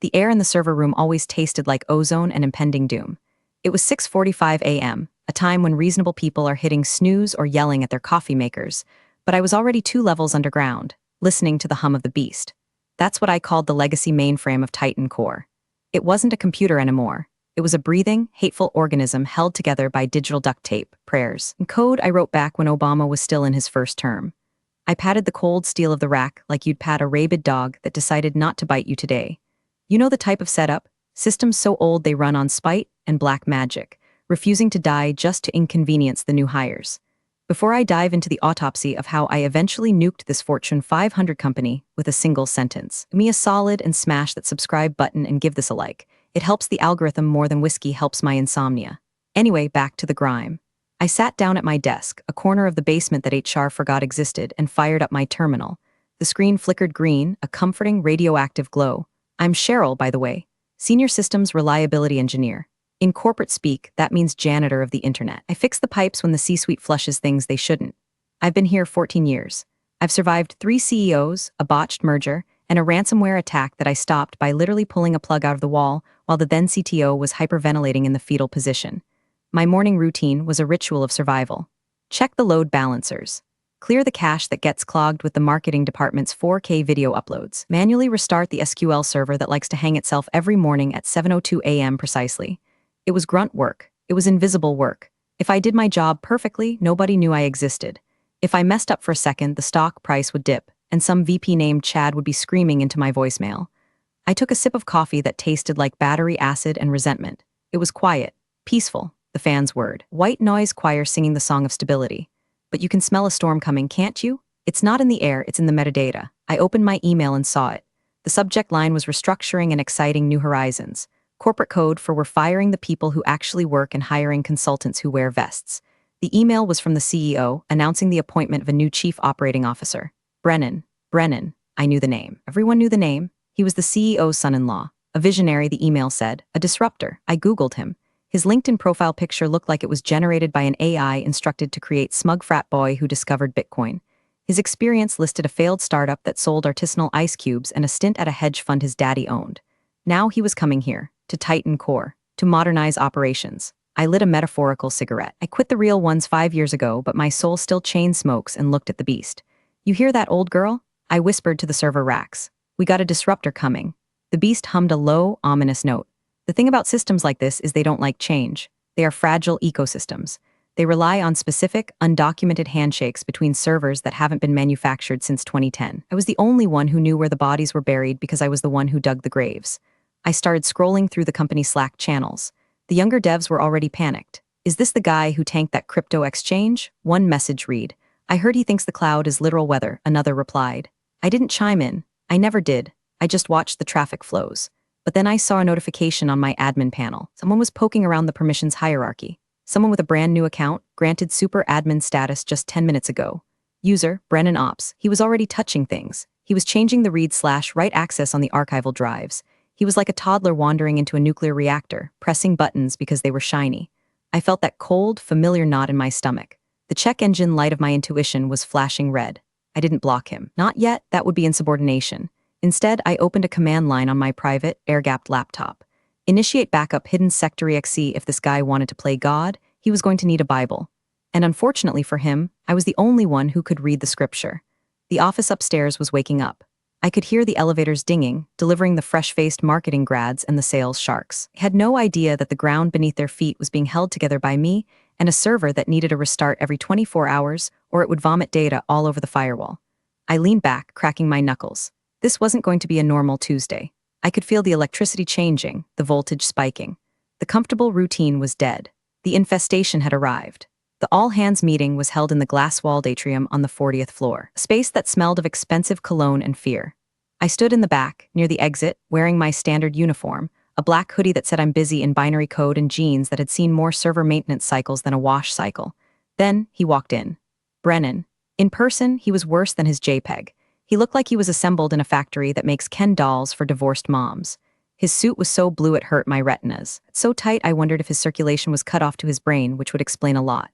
The air in the server room always tasted like ozone and impending doom. It was 6:45 a.m., a time when reasonable people are hitting snooze or yelling at their coffee makers, but I was already 2 levels underground, listening to the hum of the beast. That's what I called the legacy mainframe of TitanCore. It wasn't a computer anymore. It was a breathing, hateful organism held together by digital duct tape, prayers, and code I wrote back when Obama was still in his first term. I patted the cold steel of the rack like you'd pat a rabid dog that decided not to bite you today. You know the type of setup? Systems so old they run on spite and black magic, refusing to die just to inconvenience the new hires. Before I dive into the autopsy of how I eventually nuked this Fortune 500 company with a single sentence, give me a solid and smash that subscribe button and give this a like. It helps the algorithm more than whiskey helps my insomnia. Anyway, back to the grime. I sat down at my desk, a corner of the basement that HR forgot existed, and fired up my terminal. The screen flickered green, a comforting radioactive glow. I'm Cheryl, by the way, Senior Systems Reliability Engineer. In corporate speak, that means janitor of the internet. I fix the pipes when the C-suite flushes things they shouldn't. I've been here 14 years. I've survived 3 CEOs, a botched merger, and a ransomware attack that I stopped by literally pulling a plug out of the wall while the then CTO was hyperventilating in the fetal position. My morning routine was a ritual of survival. Check the load balancers. Clear the cache that gets clogged with the marketing department's 4K video uploads. Manually restart the SQL server that likes to hang itself every morning at 7:02 a.m. precisely. It was grunt work. It was invisible work. If I did my job perfectly, nobody knew I existed. If I messed up for a second, the stock price would dip, and some VP named Chad would be screaming into my voicemail. I took a sip of coffee that tasted like battery acid and resentment. It was quiet, peaceful, the fans' word. White noise choir singing the song of stability. But you can smell a storm coming, can't you? It's not in the air, it's in the metadata. I opened my email and saw it. The subject line was restructuring and exciting new horizons. Corporate code for we're firing the people who actually work and hiring consultants who wear vests. The email was from the CEO, announcing the appointment of a new chief operating officer. Brennan. I knew the name. Everyone knew the name. He was the CEO's son-in-law. A visionary, the email said. A disruptor. I Googled him. His LinkedIn profile picture looked like it was generated by an AI instructed to create smug frat boy who discovered Bitcoin. His experience listed a failed startup that sold artisanal ice cubes and a stint at a hedge fund his daddy owned. Now he was coming here, to TitanCore, to modernize operations. I lit a metaphorical cigarette. I quit the real ones 5 years ago, but my soul still chain smokes and looked at the beast. You hear that, old girl? I whispered to the server racks. We got a disruptor coming. The beast hummed a low, ominous note. The thing about systems like this is they don't like change. They are fragile ecosystems. They rely on specific, undocumented handshakes between servers that haven't been manufactured since 2010. I was the only one who knew where the bodies were buried because I was the one who dug the graves. I started scrolling through the company's Slack channels. The younger devs were already panicked. Is this the guy who tanked that crypto exchange? One message read. I heard he thinks the cloud is literal weather, another replied. I didn't chime in. I never did. I just watched the traffic flows. But then I saw a notification on my admin panel. Someone was poking around the permissions hierarchy. Someone with a brand new account, granted super admin status just 10 minutes ago. User, Brennan Ops. He was already touching things. He was changing the read/write access on the archival drives. He was like a toddler wandering into a nuclear reactor, pressing buttons because they were shiny. I felt that cold, familiar knot in my stomach. The check engine light of my intuition was flashing red. I didn't block him. Not yet, that would be insubordination. Instead, I opened a command line on my private, air-gapped laptop. Initiate backup hidden sector exe if this guy wanted to play God, he was going to need a Bible. And unfortunately for him, I was the only one who could read the scripture. The office upstairs was waking up. I could hear the elevators dinging, delivering the fresh-faced marketing grads and the sales sharks. I had no idea that the ground beneath their feet was being held together by me and a server that needed a restart every 24 hours or it would vomit data all over the firewall. I leaned back, cracking my knuckles. This wasn't going to be a normal Tuesday. I could feel the electricity changing, the voltage spiking. The comfortable routine was dead. The infestation had arrived. The all-hands meeting was held in the glass-walled atrium on the 40th floor, a space that smelled of expensive cologne and fear. I stood in the back, near the exit, wearing my standard uniform, a black hoodie that said I'm busy in binary code and jeans that had seen more server maintenance cycles than a wash cycle. Then, he walked in. Brennan. In person, he was worse than his JPEG. He looked like he was assembled in a factory that makes Ken dolls for divorced moms. His suit was so blue it hurt my retinas. So tight I wondered if his circulation was cut off to his brain, which would explain a lot.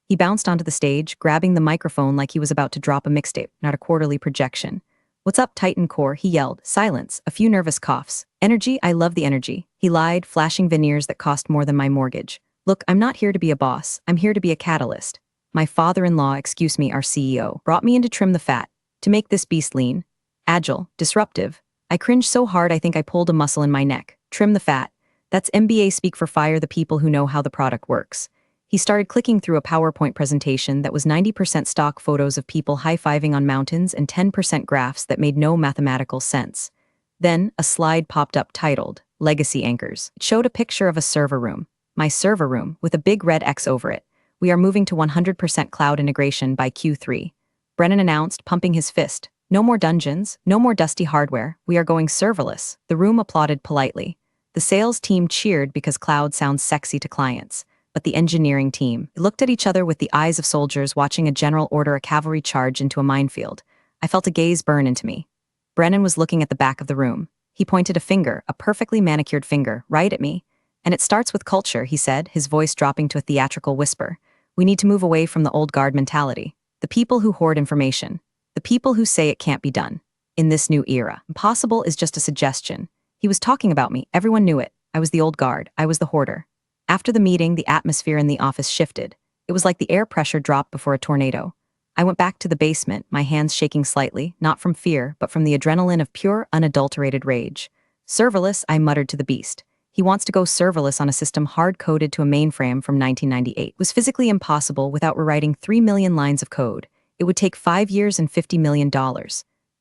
He bounced onto the stage, grabbing the microphone like he was about to drop a mixtape, not a quarterly projection. What's up, TitanCore? He yelled. Silence, a few nervous coughs. Energy, I love the energy. He lied, flashing veneers that cost more than my mortgage. Look, I'm not here to be a boss. I'm here to be a catalyst. My father-in-law, excuse me, our CEO, brought me in to trim the fat, to make this beast lean, agile, disruptive. I cringed so hard I think I pulled a muscle in my neck. Trim the fat. That's MBA speak for fire the people who know how the product works. He started clicking through a PowerPoint presentation that was 90% stock photos of people high-fiving on mountains and 10% graphs that made no mathematical sense. Then, a slide popped up titled, Legacy Anchors. It showed a picture of a server room. My server room, with a big red X over it. We are moving to 100% cloud integration by Q3. Brennan announced, pumping his fist. No more dungeons, no more dusty hardware. We are going serverless. The room applauded politely. The sales team cheered because cloud sounds sexy to clients. But the engineering team looked at each other with the eyes of soldiers watching a general order a cavalry charge into a minefield. I felt a gaze burn into me. Brennan was looking at the back of the room. He pointed a finger, a perfectly manicured finger, right at me. And it starts with culture, he said, his voice dropping to a theatrical whisper. We need to move away from the old guard mentality. The people who hoard information. The people who say it can't be done. In this new era, impossible is just a suggestion. He was talking about me. Everyone knew it. I was the old guard. I was the hoarder. After the meeting, the atmosphere in the office shifted. It was like the air pressure dropped before a tornado. I went back to the basement, my hands shaking slightly, not from fear, but from the adrenaline of pure, unadulterated rage. Serverless, I muttered to the beast. He wants to go serverless on a system hard-coded to a mainframe from 1998. It was physically impossible without rewriting 3 million lines of code. It would take 5 years and $50 million.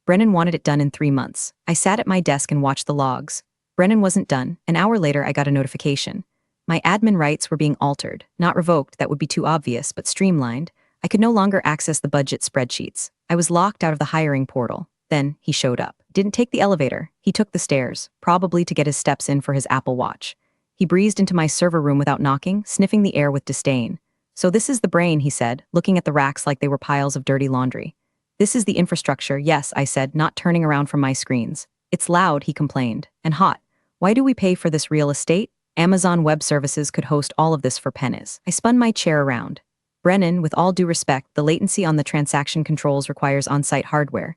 Brennan wanted it done in 3 months. I sat at my desk and watched the logs. Brennan wasn't done. An hour later, I got a notification. My admin rights were being altered, not revoked, that would be too obvious, but streamlined. I could no longer access the budget spreadsheets. I was locked out of the hiring portal. Then, he showed up. Didn't take the elevator. He took the stairs, probably to get his steps in for his Apple Watch. He breezed into my server room without knocking, sniffing the air with disdain. So this is the brain, he said, looking at the racks like they were piles of dirty laundry. This is the infrastructure, yes, I said, not turning around from my screens. It's loud, he complained, and hot. Why do we pay for this real estate? Amazon Web Services could host all of this for pennies. I spun my chair around. Brennan, with all due respect, the latency on the transaction controls requires on-site hardware.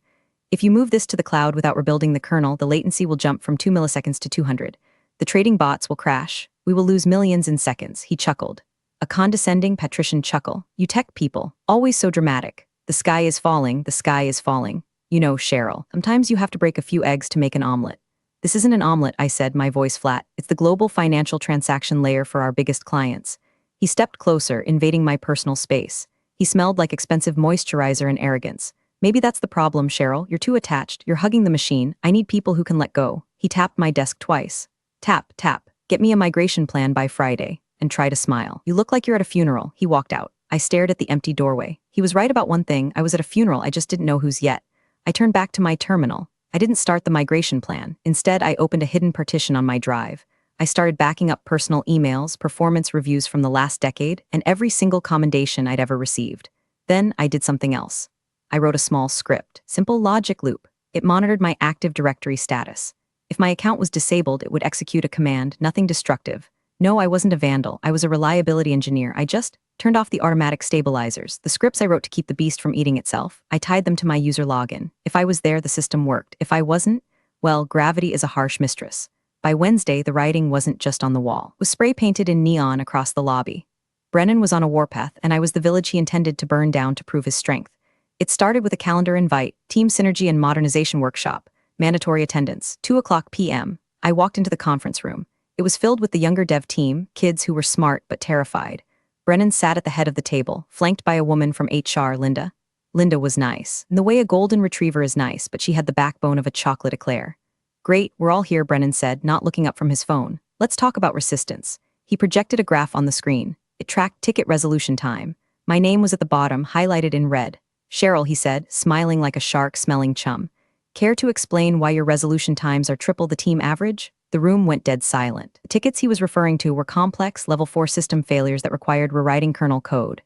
If you move this to the cloud without rebuilding the kernel, the latency will jump from 2 milliseconds to 200. The trading bots will crash. We will lose millions in seconds, he chuckled. A condescending, patrician chuckle. You tech people, always so dramatic. The sky is falling, the sky is falling. You know, Cheryl, sometimes you have to break a few eggs to make an omelet. This isn't an omelet, I said, my voice flat. It's the global financial transaction layer for our biggest clients. He stepped closer, invading my personal space. He smelled like expensive moisturizer and arrogance. Maybe that's the problem, Cheryl. You're too attached. You're hugging the machine. I need people who can let go. He tapped my desk twice. Tap, tap. Get me a migration plan by Friday. And try to smile. You look like you're at a funeral. He walked out. I stared at the empty doorway. He was right about one thing. I was at a funeral. I just didn't know whose yet. I turned back to my terminal. I didn't start the migration plan. Instead, I opened a hidden partition on my drive. I started backing up personal emails, performance reviews from the last decade, and every single commendation I'd ever received. Then I did something else. I wrote a small script, simple logic loop. It monitored my Active Directory status. If my account was disabled, it would execute a command, nothing destructive. No, I wasn't a vandal. I was a reliability engineer. I just turned off the automatic stabilizers. The scripts I wrote to keep the beast from eating itself, I tied them to my user login. If I was there, the system worked. If I wasn't, well, gravity is a harsh mistress. By Wednesday, the writing wasn't just on the wall. It was spray-painted in neon across the lobby. Brennan was on a warpath, and I was the village he intended to burn down to prove his strength. It started with a calendar invite, team synergy and modernization workshop, mandatory attendance, 2:00 p.m. I walked into the conference room. It was filled with the younger dev team, kids who were smart but terrified. Brennan sat at the head of the table, flanked by a woman from HR, Linda. Linda was nice, in the way a golden retriever is nice, but she had the backbone of a chocolate eclair. Great, we're all here, Brennan said, not looking up from his phone. Let's talk about resistance. He projected a graph on the screen. It tracked ticket resolution time. My name was at the bottom, highlighted in red. Cheryl, he said, smiling like a shark smelling chum. Care to explain why your resolution times are triple the team average? The room went dead silent. The tickets he was referring to were complex, level 4 system failures that required rewriting kernel code.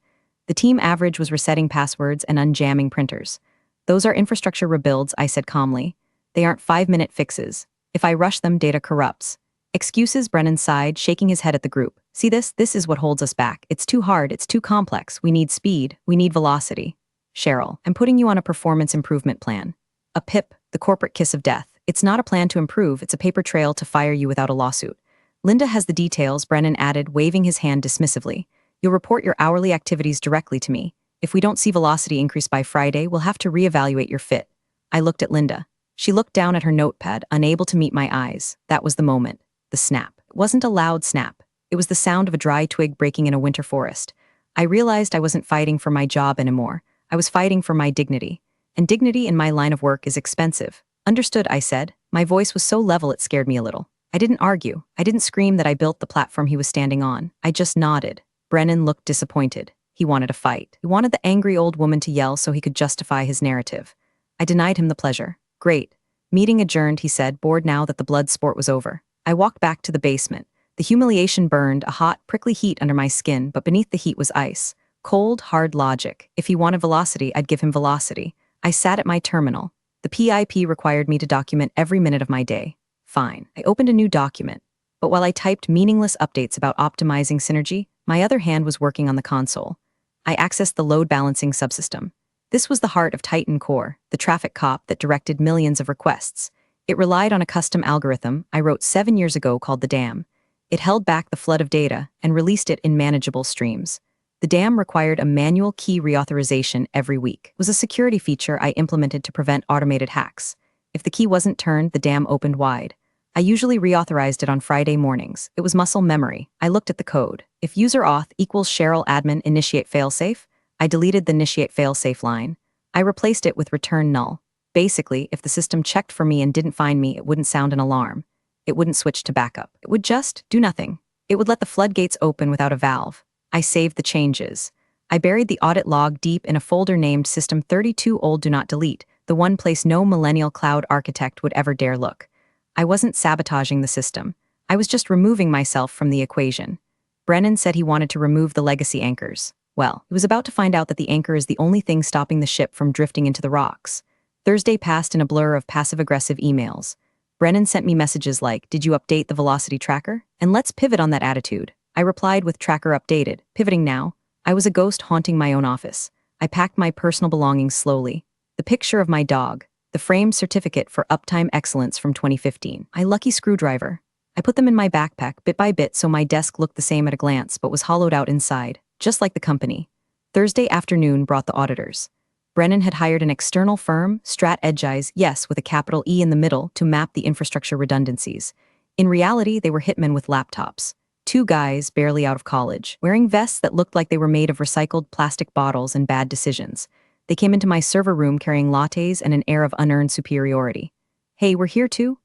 The team average was resetting passwords and unjamming printers. Those are infrastructure rebuilds, I said calmly. They aren't 5-minute fixes. If I rush them, data corrupts. Excuses, Brennan sighed, shaking his head at the group. See this? This is what holds us back. It's too hard, it's too complex. We need speed, we need velocity. Cheryl, I'm putting you on a performance improvement plan. A PIP, the the corporate kiss of death. It's not a plan to improve, it's a paper trail to fire you without a lawsuit. Linda has the details, Brennan added, waving his hand dismissively. You'll report your hourly activities directly to me. If we don't see velocity increase by Friday, we'll have to reevaluate your fit. I looked at Linda. She looked down at her notepad, unable to meet my eyes. That was the moment. The snap. It wasn't a loud snap. It was the sound of a dry twig breaking in a winter forest. I realized I wasn't fighting for my job anymore. I was fighting for my dignity. And dignity in my line of work is expensive. Understood, I said. My voice was so level it scared me a little. I didn't argue. I didn't scream that I built the platform he was standing on. I just nodded. Brennan looked disappointed. He wanted a fight. He wanted the angry old woman to yell so he could justify his narrative. I denied him the pleasure. Great. Meeting adjourned, he said, bored now that the blood sport was over. I walked back to the basement. The humiliation burned, a hot, prickly heat under my skin, but beneath the heat was ice. Cold, hard logic. If he wanted velocity, I'd give him velocity. I sat at my terminal. The PIP required me to document every minute of my day. Fine. I opened a new document. But while I typed meaningless updates about optimizing synergy, my other hand was working on the console. I accessed the load balancing subsystem. This was the heart of TitanCore, the traffic cop that directed millions of requests. It relied on a custom algorithm I wrote 7 years ago called the dam. It held back the flood of data and released it in manageable streams. The dam required a manual key reauthorization every week. It was a security feature I implemented to prevent automated hacks. If the key wasn't turned, the dam opened wide. I usually reauthorized it on Friday mornings. It was muscle memory. I looked at the code. If user auth equals Cheryl admin initiate failsafe, I deleted the initiate failsafe line. I replaced it with return null. Basically, if the system checked for me and didn't find me, it wouldn't sound an alarm. It wouldn't switch to backup. It would just do nothing. It would let the floodgates open without a valve. I saved the changes. I buried the audit log deep in a folder named System 32 Old Do Not Delete, the one place no millennial cloud architect would ever dare look. I wasn't sabotaging the system. I was just removing myself from the equation. Brennan said he wanted to remove the legacy anchors. Well, he was about to find out that the anchor is the only thing stopping the ship from drifting into the rocks. Thursday passed in a blur of passive-aggressive emails. Brennan sent me messages like, "Did you update the velocity tracker? And let's pivot on that attitude." I replied with tracker updated, pivoting now. I was a ghost haunting my own office. I packed my personal belongings slowly. The picture of my dog, the framed certificate for uptime excellence from 2015. My lucky screwdriver. I put them in my backpack bit by bit so my desk looked the same at a glance but was hollowed out inside, just like the company. Thursday afternoon brought the auditors. Brennan had hired an external firm, Strat-Edgise, yes, with a capital E in the middle, to map the infrastructure redundancies. In reality, they were hitmen with laptops. 2 guys barely out of college, wearing vests that looked like they were made of recycled plastic bottles and bad decisions. They came into my server room carrying lattes and an air of unearned superiority. "Hey, we're here too?"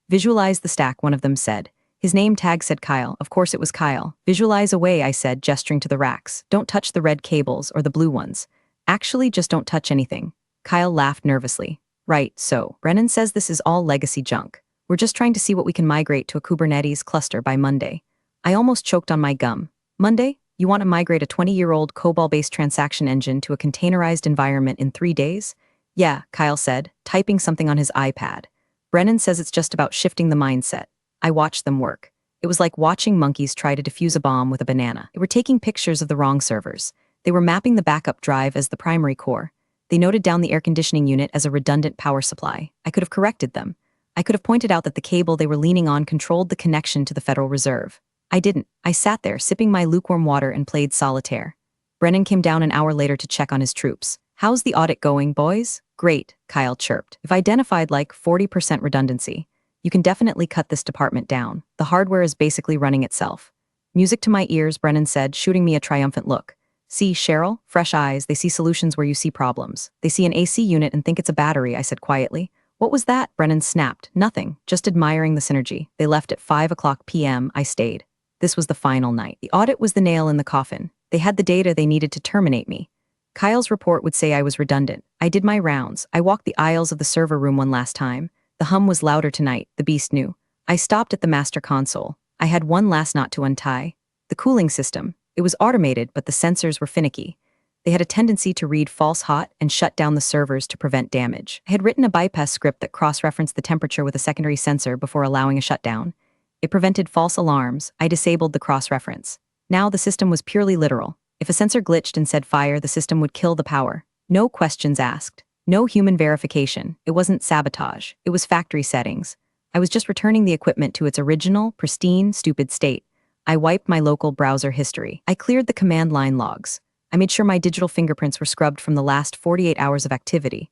Visualize the stack, one of them said. His name tag said Kyle. Of course it was Kyle. "Visualize away," I said, gesturing to the racks. "Don't touch the red cables or the blue ones. Actually, just don't touch anything." Kyle laughed nervously. "Right, so Brennan says this is all legacy junk. We're just trying to see what we can migrate to a Kubernetes cluster by Monday." I almost choked on my gum. "Monday? You want to migrate a 20-year-old COBOL-based transaction engine to a containerized environment in 3 days? "Yeah," Kyle said, typing something on his iPad. "Brennan says it's just about shifting the mindset." I watched them work. It was like watching monkeys try to defuse a bomb with a banana. They were taking pictures of the wrong servers. They were mapping the backup drive as the primary core. They noted down the air conditioning unit as a redundant power supply. I could have corrected them. I could have pointed out that the cable they were leaning on controlled the connection to the Federal Reserve. I didn't. I sat there, sipping my lukewarm water and played solitaire. Brennan came down an hour later to check on his troops. "How's the audit going, boys?" "Great," Kyle chirped. "I've identified like 40% redundancy. You can definitely cut this department down. The hardware is basically running itself." "Music to my ears," Brennan said, shooting me a triumphant look. "See, Cheryl? Fresh eyes, they see solutions where you see problems. They see an AC unit and think it's a battery," I said quietly. "What was that?" Brennan snapped. "Nothing, just admiring the synergy." They left at 5 p.m. I stayed. This was the final night. The audit was the nail in the coffin. They had the data they needed to terminate me. Kyle's report would say I was redundant. I did my rounds. I walked the aisles of the server room one last time. The hum was louder tonight, the beast knew. I stopped at the master console. I had one last knot to untie. The cooling system. It was automated, but the sensors were finicky. They had a tendency to read false hot and shut down the servers to prevent damage. I had written a bypass script that cross-referenced the temperature with a secondary sensor before allowing a shutdown. It prevented false alarms. I disabled the cross-reference. Now the system was purely literal. If a sensor glitched and said fire, the system would kill the power. No questions asked. No human verification. It wasn't sabotage. It was factory settings. I was just returning the equipment to its original, pristine, stupid state. I wiped my local browser history. I cleared the command line logs. I made sure my digital fingerprints were scrubbed from the last 48 hours of activity.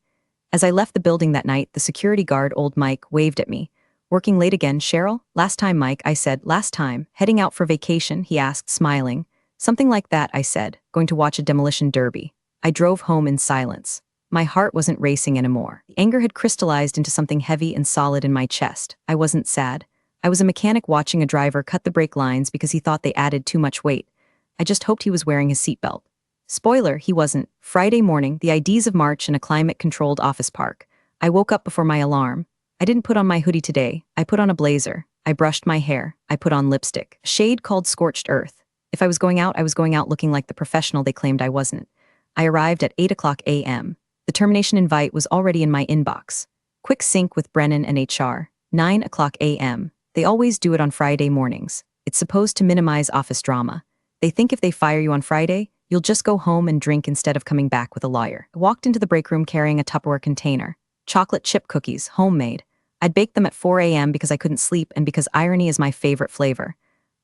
As I left the building that night, the security guard, old Mike, waved at me. Working late again, Cheryl? Last time, Mike, I said. Last time. Heading out for vacation, he asked, smiling. Something like that, I said, going to watch a demolition derby. I drove home in silence. My heart wasn't racing anymore. The anger had crystallized into something heavy and solid in my chest. I wasn't sad. I was a mechanic watching a driver cut the brake lines because he thought they added too much weight. I just hoped he was wearing his seatbelt. Spoiler, he wasn't. Friday morning, the IDs of March in a climate-controlled office park. I woke up before my alarm. I didn't put on my hoodie today. I put on a blazer. I brushed my hair. I put on lipstick. A shade called Scorched Earth. If I was going out looking like the professional they claimed I wasn't. I arrived at 8 a.m. The termination invite was already in my inbox. Quick sync with Brennan and HR. 9 a.m. They always do it on Friday mornings. It's supposed to minimize office drama. They think if they fire you on Friday, you'll just go home and drink instead of coming back with a lawyer. I walked into the break room carrying a Tupperware container. Chocolate chip cookies, homemade. I'd baked them at 4 a.m. because I couldn't sleep and because irony is my favorite flavor.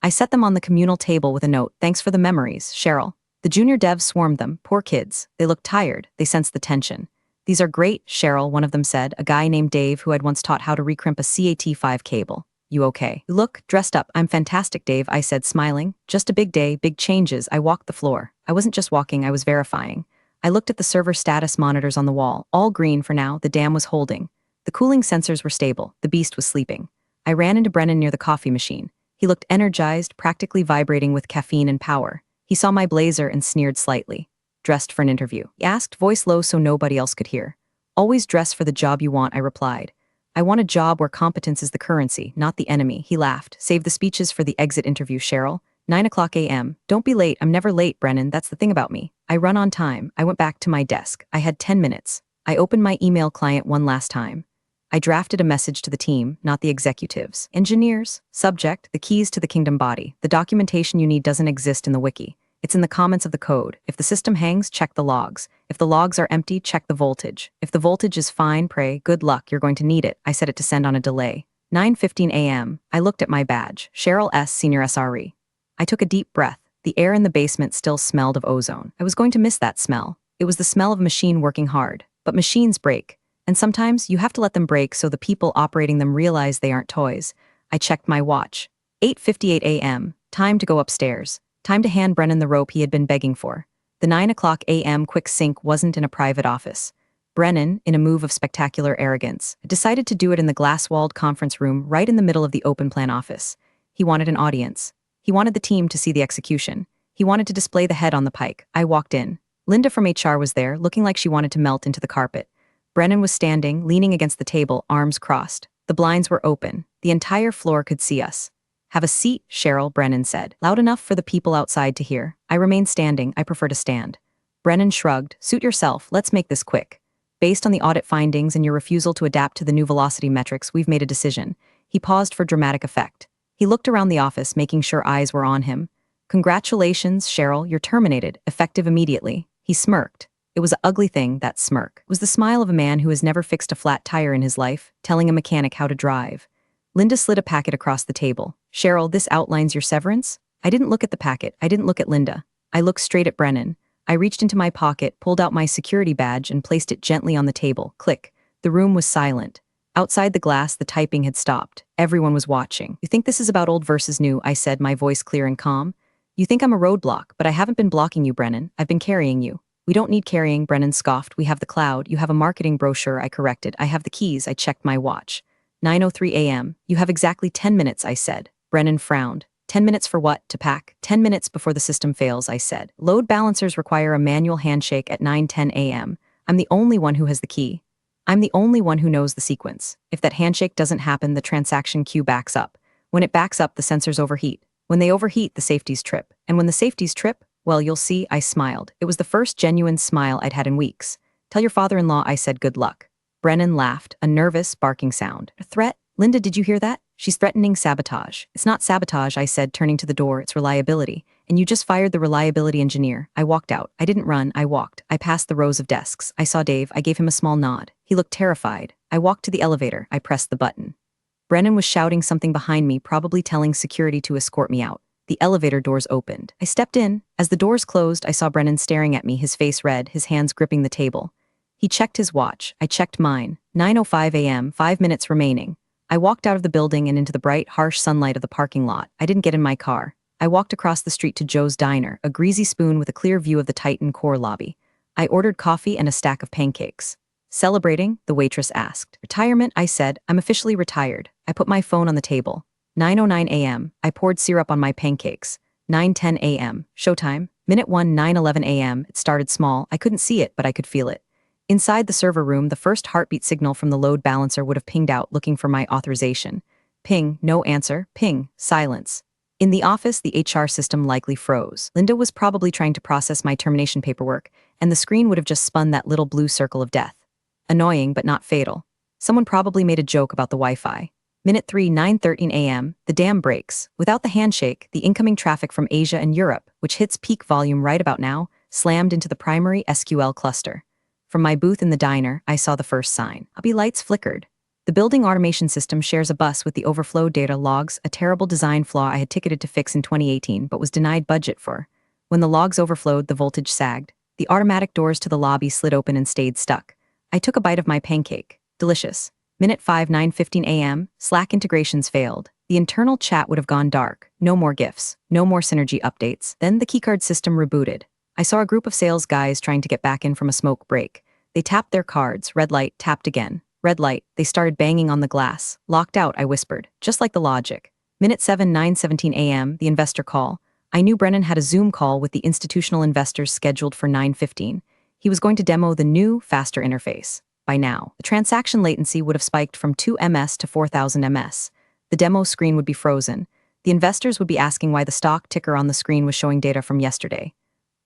I set them on the communal table with a note, "Thanks for the memories, Cheryl." The junior devs swarmed them, poor kids. They looked tired. They sensed the tension. "These are great, Cheryl," one of them said, a guy named Dave who had once taught how to recrimp a CAT5 cable. "You okay?" "You look dressed up." "I'm fantastic, Dave," I said, smiling. "Just a big day, big changes." I walked the floor. I wasn't just walking, I was verifying. I looked at the server status monitors on the wall, all green for now, the dam was holding. The cooling sensors were stable, the beast was sleeping. I ran into Brennan near the coffee machine. He looked energized, practically vibrating with caffeine and power. He saw my blazer and sneered slightly. "Dressed for an interview?" he asked, voice low so nobody else could hear. "Always dress for the job you want," I replied. "I want a job where competence is the currency, not the enemy." He laughed. "Save the speeches for the exit interview, Cheryl." 9 a.m. "Don't be late. I'm never late, Brennan. That's the thing about me. I run on time." I went back to my desk. I had 10 minutes. I opened my email client one last time. I drafted a message to the team, not the executives. Engineers. Subject, the keys to the kingdom body. The documentation you need doesn't exist in the wiki. It's in the comments of the code. If the system hangs, check the logs. If the logs are empty, check the voltage. If the voltage is fine, pray, good luck, you're going to need it. I set it to send on a delay. 9:15 a.m. I looked at my badge. Cheryl S., Senior SRE. I took a deep breath. The air in the basement still smelled of ozone. I was going to miss that smell. It was the smell of a machine working hard. But machines break. And sometimes you have to let them break so the people operating them realize they aren't toys. I checked my watch. 8:58 a.m. Time to go upstairs. Time to hand Brennan the rope he had been begging for. The 9 a.m. quick sync wasn't in a private office. Brennan, in a move of spectacular arrogance, decided to do it in the glass-walled conference room right in the middle of the open plan office. He wanted an audience. He wanted the team to see the execution. He wanted to display the head on the pike. I walked in. Linda from HR was there, looking like she wanted to melt into the carpet. Brennan was standing, leaning against the table, arms crossed. The blinds were open. The entire floor could see us. "Have a seat, Cheryl," Brennan said, loud enough for the people outside to hear. I remained standing. I prefer to stand. Brennan shrugged. "Suit yourself. Let's make this quick. Based on the audit findings and your refusal to adapt to the new velocity metrics, we've made a decision." He paused for dramatic effect. He looked around the office, making sure eyes were on him. "Congratulations, Cheryl, you're terminated, effective immediately." He smirked. It was an ugly thing, that smirk. It was the smile of a man who has never fixed a flat tire in his life, telling a mechanic how to drive. Linda slid a packet across the table. "Cheryl, this outlines your severance?" I didn't look at the packet. I didn't look at Linda. I looked straight at Brennan. I reached into my pocket, pulled out my security badge, and placed it gently on the table. Click. The room was silent. Outside the glass, the typing had stopped. Everyone was watching. "You think this is about old versus new?" I said, my voice clear and calm. "You think I'm a roadblock, but I haven't been blocking you, Brennan. I've been carrying you." "We don't need carrying," Brennan scoffed. "We have the cloud. You have a marketing brochure," I corrected. "I have the keys." I checked my watch. 9:03 a.m. "You have exactly 10 minutes, I said. Brennan frowned. 10 minutes for what? To pack? 10 minutes before the system fails, I said. "Load balancers require a manual handshake at 9:10 a.m. I'm the only one who has the key. I'm the only one who knows the sequence. If that handshake doesn't happen, the transaction queue backs up. When it backs up, the sensors overheat. When they overheat, the safeties trip. And when the safeties trip, well, you'll see." I smiled. It was the first genuine smile I'd had in weeks. "Tell your father-in-law I said good luck." Brennan laughed, a nervous, barking sound. "A threat? Linda, did you hear that?" She's threatening sabotage. It's not sabotage, I said, turning to the door, it's reliability. And you just fired the reliability engineer. I walked out. I didn't run, I walked. I passed the rows of desks. I saw Dave. I gave him a small nod. He looked terrified. I walked to the elevator. I pressed the button. Brennan was shouting something behind me, probably telling security to escort me out. The elevator doors opened. I stepped in. As the doors closed, I saw Brennan staring at me, his face red, his hands gripping the table. He checked his watch. I checked mine. 9:05 a.m., 5 minutes remaining. I walked out of the building and into the bright, harsh sunlight of the parking lot. I didn't get in my car. I walked across the street to Joe's Diner, a greasy spoon with a clear view of the TitanCore lobby. I ordered coffee and a stack of pancakes. Celebrating? The waitress asked. Retirement? I said. I'm officially retired. I put my phone on the table. 9:09 a.m. I poured syrup on my pancakes. 9:10 a.m. Showtime. Minute 1, 9:11 a.m. It started small. I couldn't see it, but I could feel it. Inside the server room, the first heartbeat signal from the load balancer would have pinged out, looking for my authorization. Ping, no answer. Ping, silence. In the office, the HR system likely froze. Linda was probably trying to process my termination paperwork, and the screen would have just spun that little blue circle of death. Annoying, but not fatal. Someone probably made a joke about the Wi-Fi. Minute 3, 9:13 a.m., the dam breaks. Without the handshake, the incoming traffic from Asia and Europe, which hits peak volume right about now, slammed into the primary SQL cluster. From my booth in the diner, I saw the first sign. Lobby lights flickered. The building automation system shares a bus with the overflow data logs, a terrible design flaw I had ticketed to fix in 2018 but was denied budget for. When the logs overflowed, the voltage sagged. The automatic doors to the lobby slid open and stayed stuck. I took a bite of my pancake. Delicious. Minute 5, 9:15 a.m., Slack integrations failed. The internal chat would have gone dark. No more GIFs. No more synergy updates. Then the keycard system rebooted. I saw a group of sales guys trying to get back in from a smoke break. They tapped their cards. Red light, tapped again. Red light. They started banging on the glass. Locked out, I whispered. Just like the logic. Minute 7, 9:17 a.m., the investor call. I knew Brennan had a Zoom call with the institutional investors scheduled for 9:15. He was going to demo the new, faster interface. By now, the transaction latency would have spiked from 2 ms to 4,000 ms. The demo screen would be frozen. The investors would be asking why the stock ticker on the screen was showing data from yesterday.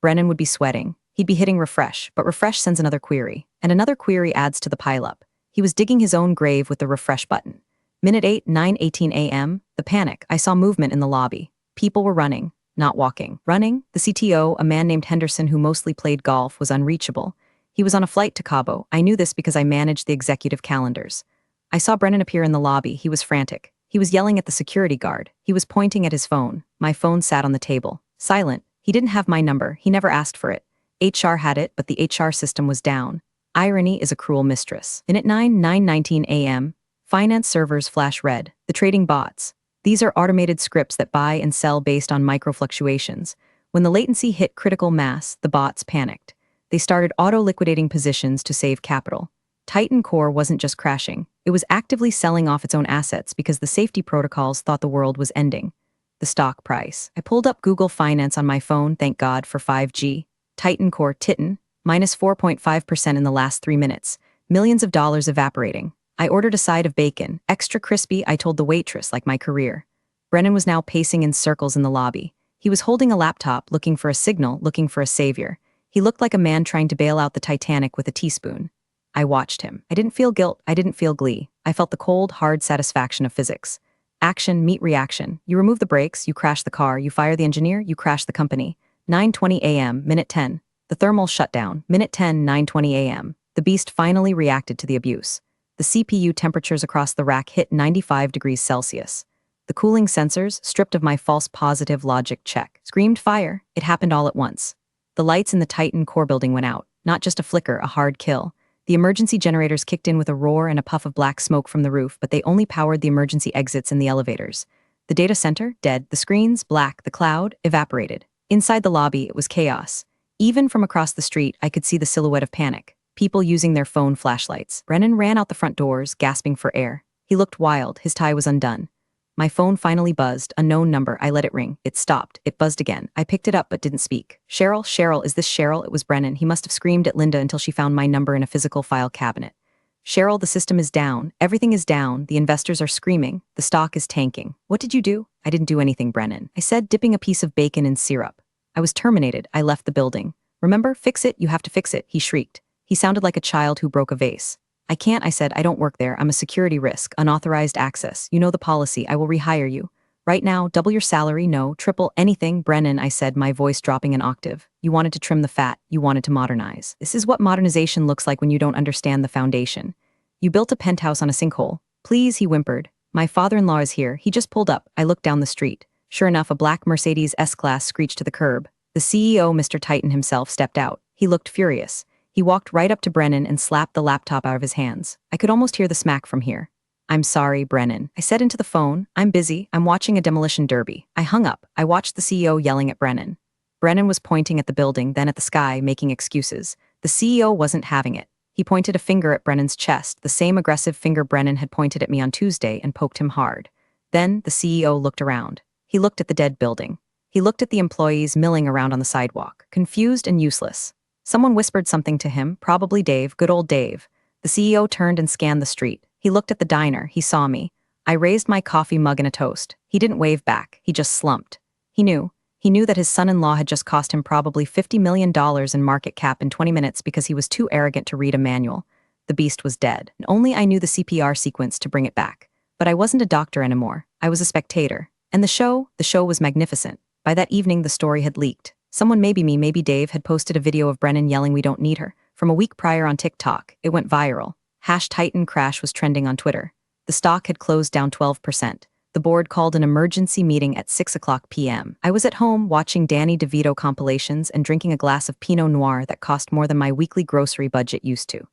Brennan would be sweating. He'd be hitting refresh, but refresh sends another query, and another query adds to the pileup. He was digging his own grave with the refresh button. Minute 8, 9:18 a.m., the panic. I saw movement in the lobby. People were running, not walking. Running? The CTO, a man named Henderson who mostly played golf, was unreachable. He was on a flight to Cabo. I knew this because I managed the executive calendars. I saw Brennan appear in the lobby. He was frantic. He was yelling at the security guard. He was pointing at his phone. My phone sat on the table. Silent. He didn't have my number. He never asked for it. HR had it, but the HR system was down. Irony is a cruel mistress. Minute 9, 9:19 a.m., finance servers flash red. The trading bots. These are automated scripts that buy and sell based on micro-fluctuations. When the latency hit critical mass, the bots panicked. They started auto-liquidating positions to save capital. TitanCore wasn't just crashing. It was actively selling off its own assets because the safety protocols thought the world was ending. The stock price. I pulled up Google Finance on my phone, thank God for 5G. TitanCore Titan, minus 4.5% in the last 3 minutes. Millions of dollars evaporating. I ordered a side of bacon, extra crispy, I told the waitress, like my career. Brennan was now pacing in circles in the lobby. He was holding a laptop, looking for a signal, looking for a savior. He looked like a man trying to bail out the Titanic with a teaspoon. I watched him. I didn't feel guilt. I didn't feel glee. I felt the cold, hard satisfaction of physics. Action meet reaction. You remove the brakes, you crash the car, you fire the engineer, you crash the company. 9:20 a.m., minute 10. The thermal shutdown. Minute 10, 9:20 a.m. The beast finally reacted to the abuse. The CPU temperatures across the rack hit 95 degrees Celsius. The cooling sensors, stripped of my false positive logic check, screamed fire. It happened all at once. The lights in the TitanCore building went out. Not just a flicker, a hard kill. The emergency generators kicked in with a roar and a puff of black smoke from the roof, but they only powered the emergency exits and the elevators. The data center, dead. The screens, black. The cloud, evaporated. Inside the lobby, it was chaos. Even from across the street, I could see the silhouette of panic. People using their phone flashlights. Brennan ran out the front doors, gasping for air. He looked wild. His tie was undone. My phone finally buzzed. Unknown number. I let it ring. It stopped. It buzzed again. I picked it up but didn't speak. Cheryl? Cheryl, is this Cheryl? It was Brennan. He must have screamed at Linda until she found my number in a physical file cabinet. Cheryl, the system is down. Everything is down. The investors are screaming. The stock is tanking. What did you do? I didn't do anything, Brennan. I said, dipping a piece of bacon in syrup. I was terminated. I left the building. Remember? Fix it. You have to fix it, he shrieked. He sounded like a child who broke a vase. I can't, I said. I don't work there. I'm a security risk, unauthorized access. You know the policy. I will rehire you. Right now, double your salary, no, triple, anything. Brennan, I said, my voice dropping an octave. You wanted to trim the fat. You wanted to modernize. This is what modernization looks like when you don't understand the foundation. You built a penthouse on a sinkhole. Please, he whimpered. My father-in-law is here. He just pulled up. I looked down the street. Sure enough, a black Mercedes S-Class screeched to the curb. The CEO, Mr. Titan himself, stepped out. He looked furious. He walked right up to Brennan and slapped the laptop out of his hands. I could almost hear the smack from here. I'm sorry, Brennan. I said into the phone. I'm busy. I'm watching a demolition derby. I hung up. I watched the CEO yelling at Brennan. Brennan was pointing at the building, then at the sky, making excuses. The CEO wasn't having it. He pointed a finger at Brennan's chest, the same aggressive finger Brennan had pointed at me on Tuesday, and poked him hard. Then the CEO looked around. He looked at the dead building. He looked at the employees milling around on the sidewalk, confused and useless. Someone whispered something to him, probably Dave, good old Dave. The CEO turned and scanned the street. He looked at the diner. He saw me. I raised my coffee mug and a toast. He didn't wave back. He just slumped. He knew. He knew that his son-in-law had just cost him probably $50 million in market cap in 20 minutes because he was too arrogant to read a manual. The beast was dead, and only I knew the CPR sequence to bring it back. But I wasn't a doctor anymore. I was a spectator. And the show was magnificent. By that evening, the story had leaked. Someone, maybe me, maybe Dave, had posted a video of Brennan yelling we don't need her. From a week prior on TikTok, it went viral. #Titan crash was trending on Twitter. The stock had closed down 12%. The board called an emergency meeting at 6:00 p.m. I was at home watching Danny DeVito compilations and drinking a glass of Pinot Noir that cost more than my weekly grocery budget used to.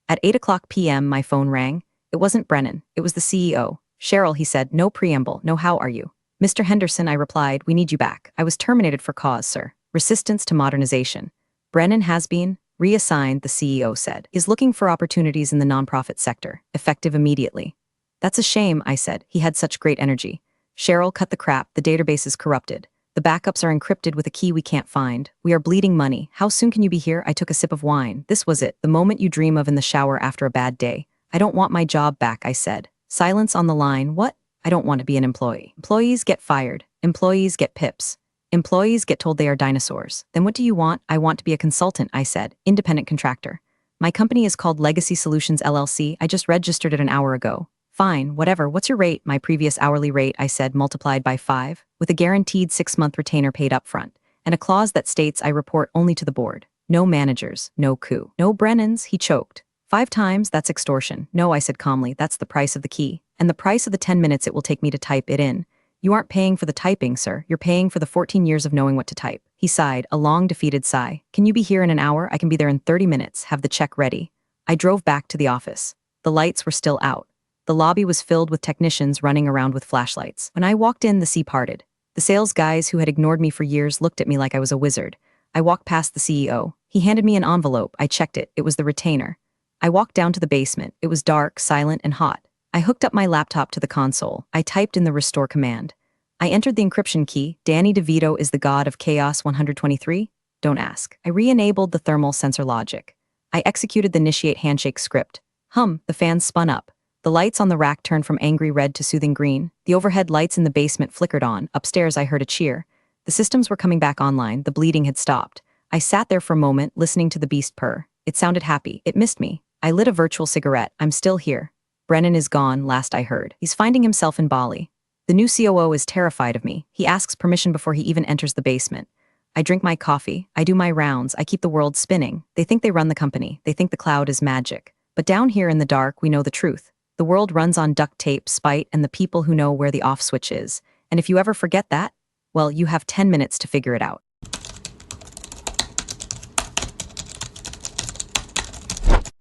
At 8:00 p.m., my phone rang. It wasn't Brennan. It was the CEO. Cheryl, he said, no preamble, no how are you? Mr. Henderson, I replied, we need you back. I was terminated for cause, sir. Resistance to modernization. Brennan has been reassigned, the CEO said. Is looking for opportunities in the nonprofit sector, effective immediately. That's a shame, I said. He had such great energy. Cheryl, cut the crap. The database is corrupted. The backups are encrypted with a key we can't find. We are bleeding money. How soon can you be here? I took a sip of wine. This was it, the moment you dream of in the shower after a bad day. I don't want my job back, I said. Silence on the line. What? I don't want to be an employee. Employees get fired. Employees get pips. Employees get told they are dinosaurs. Then what do you want? I want to be a consultant, I said. Independent contractor. My company is called Legacy Solutions LLC. I just registered it an hour ago. Fine, whatever. What's your rate? My previous hourly rate, I said, multiplied by 5, with a guaranteed 6-month retainer paid up front, and a clause that states I report only to the board. No managers, no coup. No Brennans, he choked. 5 times, that's extortion. No, I said calmly, that's the price of the key, and the price of the 10 minutes it will take me to type it in. You aren't paying for the typing, sir. You're paying for the 14 years of knowing what to type. He sighed, a long, defeated sigh. Can you be here in an hour? I can be there in 30 minutes. Have the check ready. I drove back to the office. The lights were still out. The lobby was filled with technicians running around with flashlights. When I walked in, the sea parted. The sales guys who had ignored me for years looked at me like I was a wizard. I walked past the CEO. He handed me an envelope. I checked it. It was the retainer. I walked down to the basement. It was dark, silent, and hot. I hooked up my laptop to the console. I typed in the restore command. I entered the encryption key. Danny DeVito is the god of chaos 123? Don't ask. I re-enabled the thermal sensor logic. I executed the initiate handshake script. The fans spun up. The lights on the rack turned from angry red to soothing green. The overhead lights in the basement flickered on. Upstairs, I heard a cheer. The systems were coming back online. The bleeding had stopped. I sat there for a moment, listening to the beast purr. It sounded happy. It missed me. I lit a virtual cigarette. I'm still here. Brennan is gone, last I heard. He's finding himself in Bali. The new COO is terrified of me. He asks permission before he even enters the basement. I drink my coffee. I do my rounds. I keep the world spinning. They think they run the company. They think the cloud is magic. But down here in the dark, we know the truth. The world runs on duct tape, spite, and the people who know where the off switch is. And if you ever forget that, well, you have 10 minutes to figure it out.